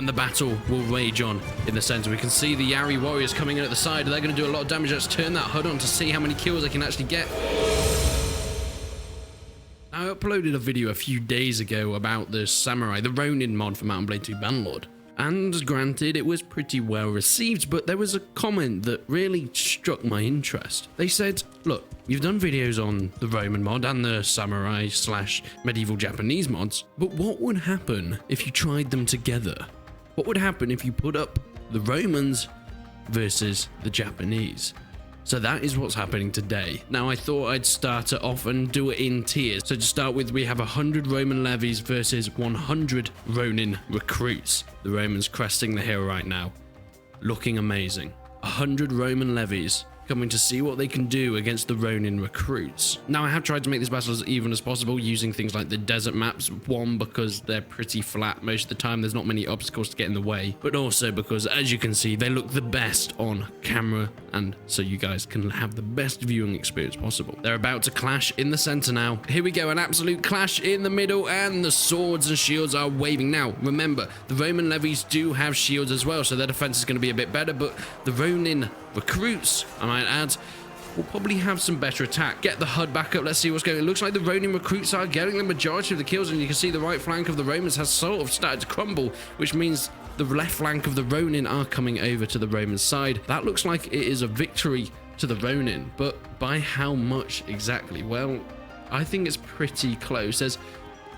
and the battle will rage on in the center. We can see the Yari warriors coming in at the side. They're going to do a lot of damage. Let's turn that HUD on to see how many kills they can actually get. I uploaded a video a few days ago about the samurai, the ronin mod for Mount & Blade II Bannerlord. And granted, it was pretty well received, but there was a comment that really struck my interest. They said, look, you've done videos on the Roman mod and the samurai / medieval Japanese mods, but what would happen if you tried them together? What would happen if you put up the Romans versus the Japanese? So that is what's happening today. Now, I thought I'd start it off and do it in tiers. So to start with, we have 100 Roman levies versus 100 Ronin recruits. The Romans cresting the hill right now, looking amazing. 100 Roman levies coming to see what they can do against the Ronin recruits. Now, I have tried to make this battle as even as possible using things like the desert maps. One, because they're pretty flat most of the time. There's not many obstacles to get in the way. But also because, as you can see, they look the best on camera. And so you guys can have the best viewing experience possible. They're about to clash in the center now. Here we go, an absolute clash in the middle. And the swords and shields are waving. Now, remember, the Roman levies do have shields as well. So their defense is going to be a bit better. But the Ronin recruits, I might add, will probably have some better attack. Get the HUD back up. Let's see what's going on. It looks like the Ronin recruits are getting the majority of the kills, and you can see the right flank of the Romans has sort of started to crumble, which means the left flank of the Ronin are coming over to the Roman side. That looks like it is a victory to the Ronin, but by how much exactly? Well, I think it's pretty close. There's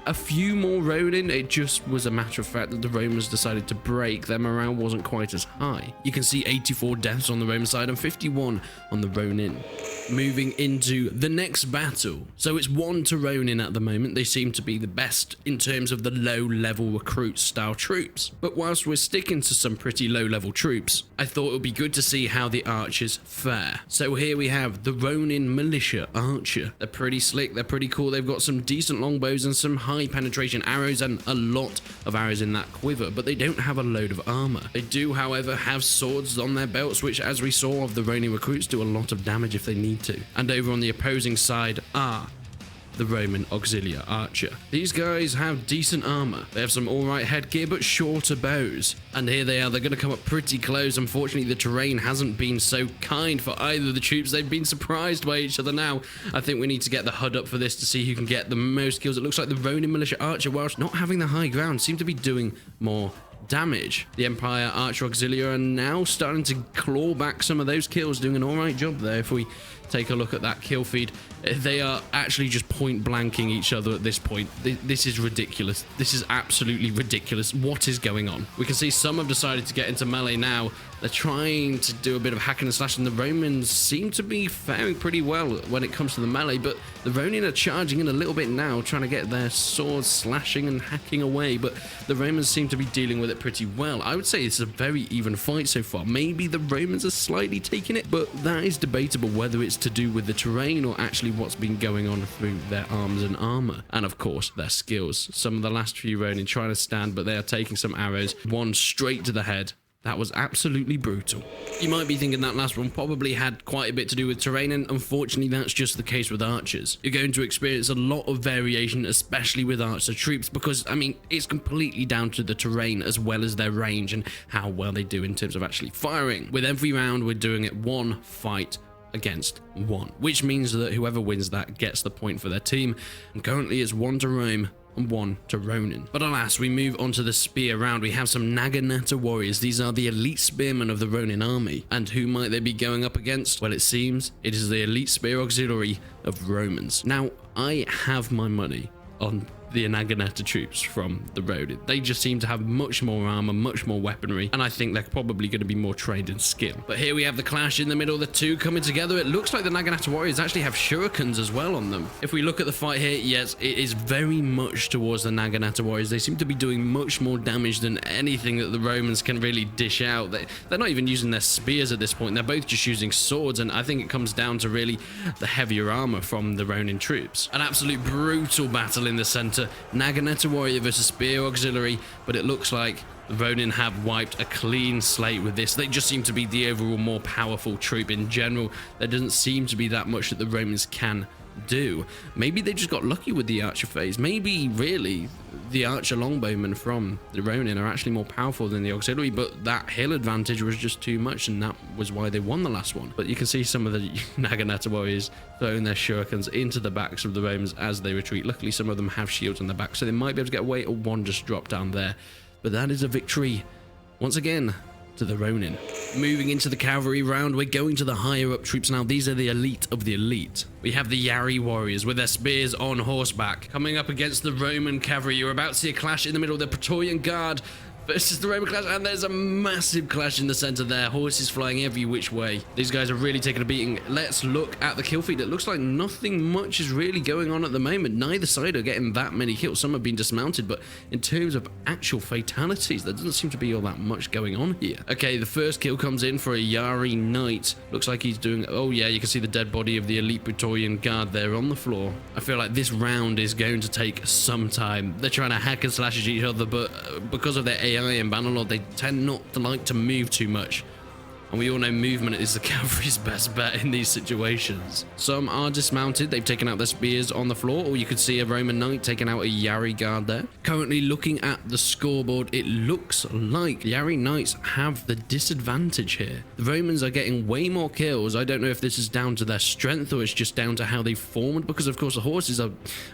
a few more Ronin. It just was a matter of fact that the Romans decided to break. Their morale wasn't quite as high. You can see 84 deaths on the Roman side and 51 on the Ronin. Moving into the next battle. So it's 1 to Ronin at the moment. They seem to be the best in terms of the low-level recruit style troops. But whilst we're sticking to some pretty low-level troops, I thought it would be good to see how the archers fare. So here we have the Ronin militia archer. They're pretty slick. They're pretty cool. They've got some decent longbows and some high penetration arrows and a lot of arrows in that quiver, but they don't have a load of armor. They do, however, have swords on their belts, which, as we saw of the Ronin recruits, do a lot of damage if they need to. And over on the opposing side are the Roman auxiliary archer. These guys have decent armor. They have some alright headgear, but shorter bows. And here they are. They're going to come up pretty close. Unfortunately, the terrain hasn't been so kind for either of the troops. They've been surprised by each other now. I think we need to get the HUD up for this to see who can get the most kills. It looks like the Ronin militia archer, whilst not having the high ground, seem to be doing more damage. The Empire Archer Auxiliary are now starting to claw back some of those kills, doing an alright job there. If we take a look at that kill feed, they are actually just point blanking each other at this point. This is ridiculous. This is absolutely ridiculous. What is going on? We can see some have decided to get into melee now. They're trying to do a bit of hacking and slashing. The Romans seem to be faring pretty well when it comes to the melee, but the Ronin are charging in a little bit now, trying to get their swords slashing and hacking away, but the Romans seem to be dealing with it pretty well. I would say it's a very even fight so far. Maybe the Romans are slightly taking it, but that is debatable whether it's to do with the terrain or actually what's been going on through their arms and armor, and of course their skills. Some of the last few Ronin trying to stand, but they are taking some arrows, one straight to the head. That was absolutely brutal. You might be thinking that last one probably had quite a bit to do with terrain, and unfortunately that's just the case with archers. You're going to experience a lot of variation, especially with archer troops, because, I mean, it's completely down to the terrain as well as their range and how well they do in terms of actually firing. With every round, we're doing it one fight against one, which means that whoever wins that gets the point for their team, and currently it's 1 to Rome and 1 to Ronin. But alas, we move on to the spear round. We have some Naginata warriors. These are the elite spearmen of the Ronin army. And who might they be going up against? Well, it seems it is the elite spear auxiliary of Romans. Now, I have my money on the Naginata troops from the Ronin. They just seem to have much more armor, much more weaponry, and I think they're probably going to be more trained in skill. But here we have the clash in the middle, the two coming together. It looks like the Naginata warriors actually have shurikens as well on them. If we look at the fight here, yes, it is very much towards the Naginata warriors. They seem to be doing much more damage than anything that the Romans can really dish out. They're not even using their spears at this point. They're both just using swords, and I think it comes down to really the heavier armor from the Ronin troops. An absolute brutal battle in the center. Naginata warrior versus spear auxiliary, but it looks like The Ronin have wiped a clean slate with this. They just seem to be the overall more powerful troop in general. There doesn't seem to be that much that the Romans can do. Maybe they just got lucky with the archer phase. Maybe really the archer longbowmen from the Ronin are actually more powerful than the auxiliary, but that hill advantage was just too much, and that was why they won the last one. But you can see some of the Naginata warriors throwing their shurikens into the backs of the Romans as they retreat. Luckily some of them have shields on their back, so they might be able to get away, or one just drop down there. But that is a victory once again to the Ronin. Moving into the cavalry round, we're going to the higher up troops now. These are the elite of the elite. We have the Yari warriors with their spears on horseback coming up against the Roman cavalry. You're about to see a clash in the middle of the Praetorian Guard versus the Roman clash, and there's a massive clash in the center there. Horses flying every which way. These guys are really taking a beating. Let's look at the kill feed. It looks like nothing much is really going on at the moment. Neither side are getting that many kills. Some have been dismounted, but in terms of actual fatalities, there doesn't seem to be all that much going on here. Okay, the first kill comes in for a Yari knight. Looks like he's doing, oh yeah, you can see the dead body of the elite Praetorian Guard there on the floor. I feel like this round is going to take some time. They're trying to hack and slash at each other, but because of their AI and Bannerlord, they tend not to like to move too much. And we all know movement is the cavalry's best bet in these situations. Some are dismounted. They've taken out their spears on the floor, or you could see a Roman knight taking out a Yari guard there. Currently looking at the scoreboard, it looks like Yari knights have the disadvantage here. The Romans are getting way more kills. I don't know if this is down to their strength or it's just down to how they formed, because of course the horses are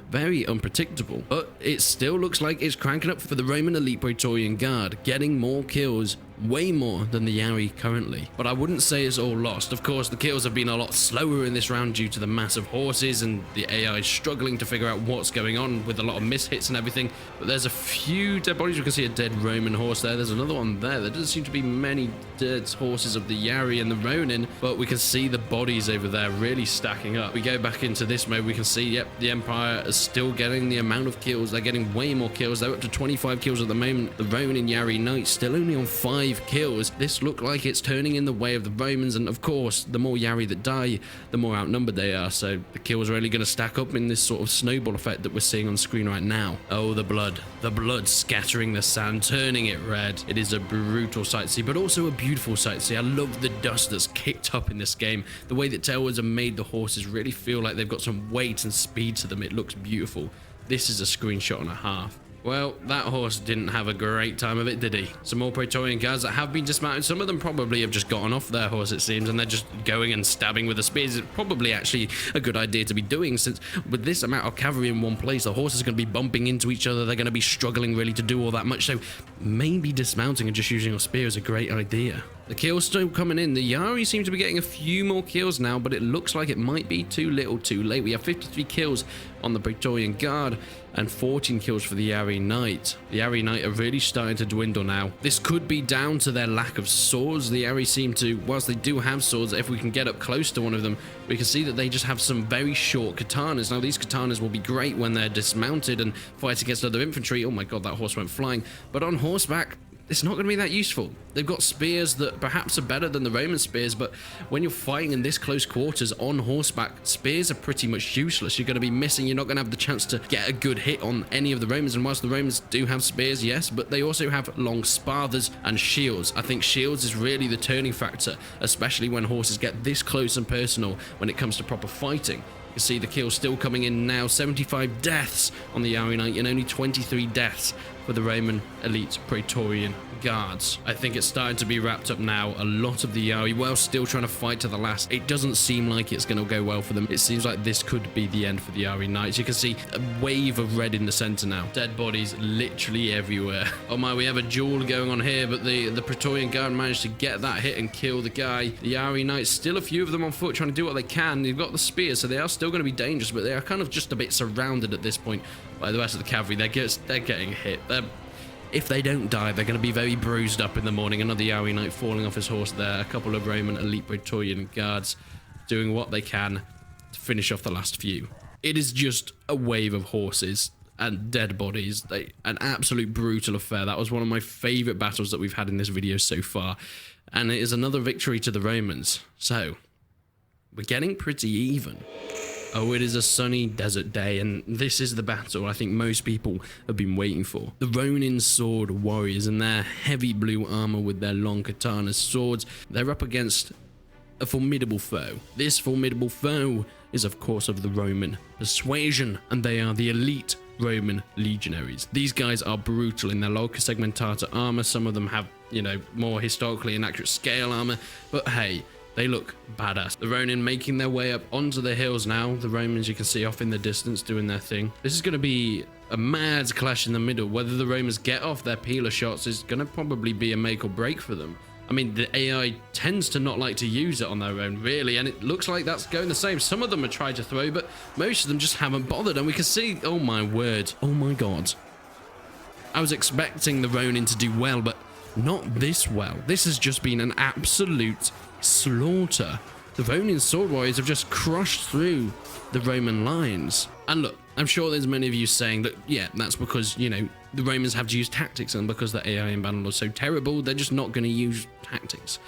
very unpredictable. But it still looks like it's cranking up for the Roman elite Praetorian Guard, getting more kills, way more than the Yari currently. But I wouldn't say it's all lost. Of course, the kills have been a lot slower in this round due to the massive horses and the AI struggling to figure out what's going on with a lot of mishits and everything. But there's a few dead bodies. You can see a dead Roman horse there. There's another one there. There doesn't seem to be many dead horses of the Yari and the Ronin, but we can see the bodies over there really stacking up. We go back into this mode, we can see, yep, the Empire is still getting the amount of kills. They're getting way more kills. They're up to 25 kills at the moment. The Roman Yari Knights still only on 5 kills. This looked like it's turning in the way of the Romans, and of course the more Yari that die, the more outnumbered they are, so the kills are only going to stack up in this sort of snowball effect that we're seeing on screen right now. Oh, the blood scattering the sand, turning it red. It is a brutal sight to see, but also a beautiful sight to see. I love the dust that's kicked up in this game. The way that taleworlds have made the horses really feel like they've got some weight and speed to them. It looks beautiful. This is a screenshot and a half. Well, that horse didn't have a great time of it, did he? Some more Praetorian guards that have been dismounted. Some of them probably have just gotten off their horse, it seems, and they're just going and stabbing with the spears. It's probably actually a good idea to be doing, since with this amount of cavalry in one place, the horses are going to be bumping into each other. They're going to be struggling really to do all that much, so maybe dismounting and just using your spear is a great idea. The kills still coming in. The Yari seem to be getting a few more kills now, but it looks like it might be too little too late. We have 53 kills on the Praetorian Guard and 14 kills for the Yari Knight. The Yari Knight are really starting to dwindle now. This could be down to their lack of swords. The Yari seem to, whilst they do have swords, if we can get up close to one of them, we can see that they just have some very short katanas. Now, these katanas will be great when they're dismounted and fight against other infantry. Oh my god, that horse went flying. But on horseback, it's not going to be that useful. They've got spears that perhaps are better than the Roman spears, but when you're fighting in this close quarters on horseback, spears are pretty much useless. You're going to be missing. You're not going to have the chance to get a good hit on any of the Romans. And whilst the Romans do have spears, yes, but they also have long spathers and shields. I think shields is really the turning factor, especially when horses get this close and personal when it comes to proper fighting. You can see the kills still coming in now. 75 deaths on the Yari Knight and only 23 deaths for the Roman elite Praetorian Guards. I think it's starting to be wrapped up now. A lot of the Yari, while still trying to fight to the last, it doesn't seem like it's going to go well for them. It seems like this could be the end for the Yari Knights. You can see a wave of red in the center now. Dead bodies literally everywhere. Oh my, we have a duel going on here, but the Praetorian Guard managed to get that hit and kill the guy. The Yari Knights, still a few of them on foot trying to do what they can. They've got the spears, so they are still going to be dangerous, but they are kind of just a bit surrounded at this point by the rest of the cavalry. They're getting hit. If they don't die, they're going to be very bruised up in the morning. Another Yari Knight falling off his horse there. A couple of Roman elite Praetorian guards doing what they can to finish off the last few. It is just a wave of horses and dead bodies. An absolute brutal affair. That was one of my favorite battles that we've had in this video so far. And it is another victory to the Romans. So, we're getting pretty even. Oh, it is a sunny desert day, and this is the battle I think most people have been waiting for. The Ronin sword warriors in their heavy blue armor with their long katana swords, they're up against a formidable foe. This formidable foe is of course of the Roman persuasion, and they are the elite Roman Legionaries. These guys are brutal in their loca segmentata armor. Some of them have, you know, more historically inaccurate scale armor, but hey, they look badass. The Ronin making their way up onto the hills now. The Romans you can see off in the distance doing their thing. This is going to be a mad clash in the middle. Whether the Romans get off their peeler shots is going to probably be a make or break for them. I mean, the AI tends to not like to use it on their own, really, and it looks like that's going the same. Some of them have tried to throw, but most of them just haven't bothered, and we can see, oh my word, oh my god. I was expecting the Ronin to do well, but not this well. This has just been an absolute slaughter. The Ronin sword warriors have just crushed through the Roman lines. And look, I'm sure there's many of you saying that, yeah, that's because, you know, the Romans have to use tactics, and because the AI in Bannerlord is so terrible, they're just not going to use tactics.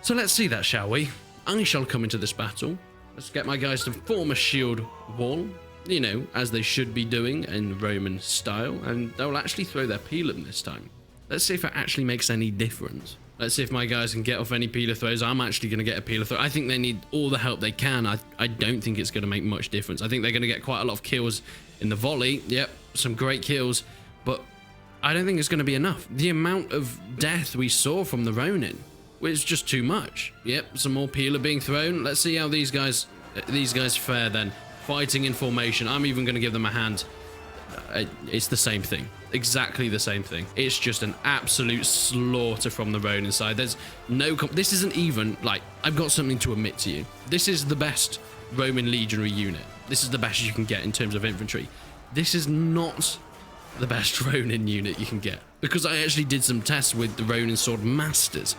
So let's see that, shall we? I shall come into this battle. Let's get my guys to form a shield wall, you know, as they should be doing in Roman style, and they'll actually throw their peeler this time. Let's see if it actually makes any difference. Let's see if my guys can get off any peeler throws. I'm actually going to get a peeler throw. I think they need all the help they can. I don't think it's going to make much difference. I think they're going to get quite a lot of kills in the volley. Yep, some great kills. But I don't think it's going to be enough. The amount of death we saw from the Ronin was just too much. Yep, some more peeler being thrown. Let's see how these guys fare then. Fighting in formation. I'm even going to give them a hand. It's the same thing. Exactly the same thing. It's just an absolute slaughter from the Ronin side. There's no... This isn't even... Like, I've got something to admit to you. This is the best Roman Legionary unit. This is the best you can get in terms of infantry. This is not the best Ronin unit you can get, because I actually did some tests with the Ronin Sword Masters,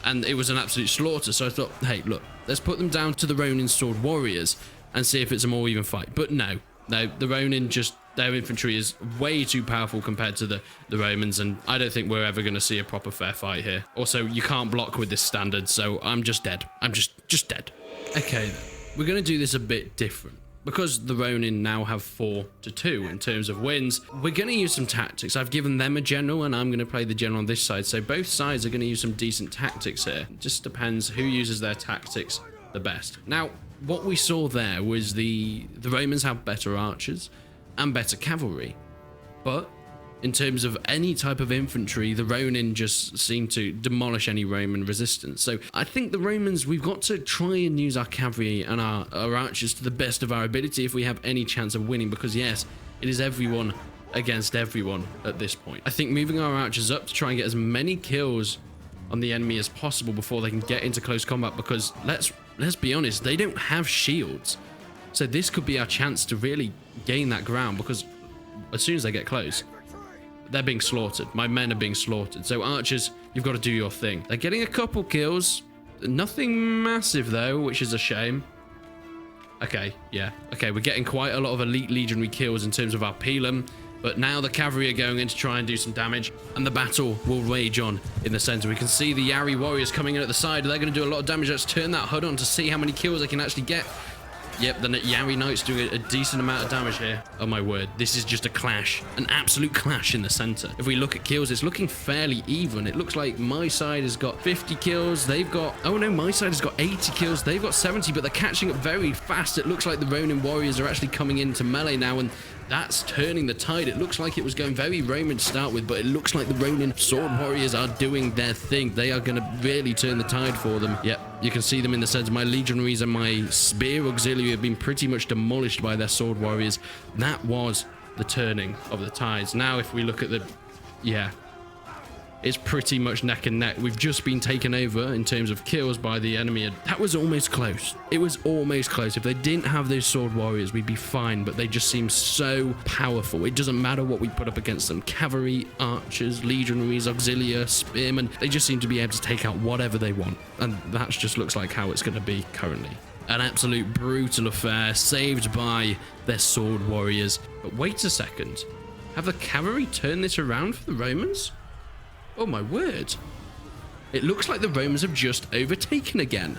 and it was an absolute slaughter. So I thought, hey, look, let's put them down to the Ronin Sword Warriors and see if it's a more even fight. But no, the Ronin just... Their infantry is way too powerful compared to the Romans, and I don't think we're ever going to see a proper fair fight here. Also, you can't block with this standard, so I'm just dead. I'm just dead. Okay, then. We're going to do this a bit different. Because the Ronin now have 4-2 in terms of wins, we're going to use some tactics. I've given them a general, and I'm going to play the general on this side. So both sides are going to use some decent tactics here. It just depends who uses their tactics the best. Now, what we saw there was the Romans have better archers and better cavalry, but in terms of any type of infantry, the Ronin just seem to demolish any Roman resistance. So I think the Romans, we've got to try and use our cavalry and our archers to the best of our ability if we have any chance of winning, because yes, it is everyone against everyone at this point. I think moving our archers up to try and get as many kills on the enemy as possible before they can get into close combat, because let's be honest, they don't have shields. So this could be our chance to really gain that ground, because as soon as they get close, they're being slaughtered. My men are being slaughtered. So archers, you've got to do your thing. They're getting a couple kills. Nothing massive though, which is a shame. Okay, yeah. Okay, we're getting quite a lot of elite legionary kills in terms of our Pelham. But now the cavalry are going in to try and do some damage, and the battle will rage on in the center. We can see the Yari warriors coming in at the side. They're going to do a lot of damage. Let's turn that HUD on to see how many kills they can actually get. Yep, the Yari Knights doing a decent amount of damage here. Oh my word, this is just a clash, an absolute clash in the center. If we look at kills, it's looking fairly even. It looks like my side has got 50 kills. They've got, oh no, my side has got 80 kills. They've got 70, but they're catching up very fast. It looks like the Ronin warriors are actually coming into melee now, and that's turning the tide. It looks like it was going very Roman to start with, but it looks like the Ronin sword warriors are doing their thing. They are going to really turn the tide for them. Yep, you can see them in the center. My legionaries and my spear auxiliary have been pretty much demolished by their sword warriors. That was the turning of the tides. Now, if we look at the... Yeah, it's pretty much neck and neck. We've just been taken over in terms of kills by the enemy. That was almost close. It was almost close. If they didn't have those sword warriors, we'd be fine, but they just seem so powerful. It doesn't matter what we put up against them. Cavalry, archers, legionaries, auxilia, spearmen, they just seem to be able to take out whatever they want. And that just looks like how it's going to be currently. An absolute brutal affair, saved by their sword warriors. But wait a second. Have the cavalry turned this around for the Romans? Oh my word. It looks like the Romans have just overtaken again.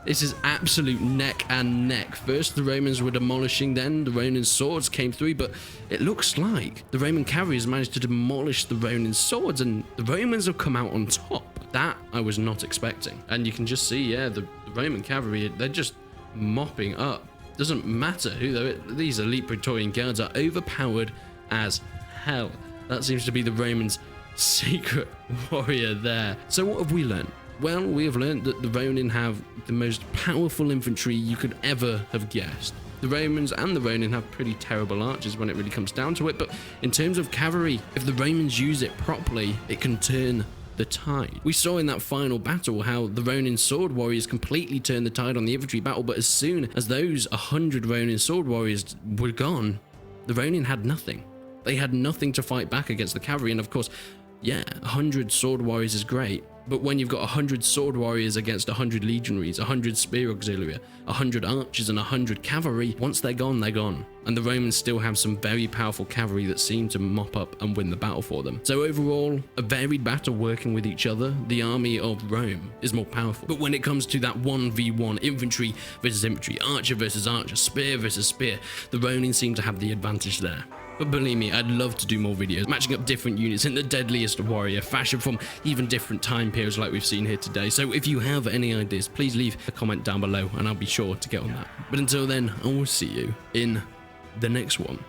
This is absolute neck and neck. First, the Romans were demolishing, then the Ronin swords came through, but it looks like the Roman cavalry has managed to demolish the Ronin swords, and the Romans have come out on top. That I was not expecting. And you can just see, yeah, the Roman cavalry, they're just mopping up. Doesn't matter who these elite Praetorian guards are overpowered as hell. That seems to be the Romans' secret warrior there. So what have we learned? Well, we have learned that the Ronin have the most powerful infantry you could ever have guessed. The Romans and the Ronin have pretty terrible archers when it really comes down to it, but in terms of cavalry, if the Romans use it properly, it can turn the tide. We saw in that final battle how the Ronin sword warriors completely turned the tide on the infantry battle, but as soon as those 100 Ronin sword warriors were gone, the Ronin had nothing. They had nothing to fight back against the cavalry, and of course, yeah, 100 sword warriors is great, but when you've got 100 sword warriors against 100 legionaries, 100 spear auxilia, 100 archers and 100 cavalry, once they're gone, they're gone. And the Romans still have some very powerful cavalry that seem to mop up and win the battle for them. So overall, a varied battle working with each other, the army of Rome is more powerful. But when it comes to that 1v1 infantry versus infantry, archer versus archer, spear versus spear, the Ronin seem to have the advantage there. But believe me, I'd love to do more videos matching up different units in the deadliest warrior fashion from even different time periods like we've seen here today. So if you have any ideas, please leave a comment down below and I'll be sure to get on that. But until then, I will see you in the next one.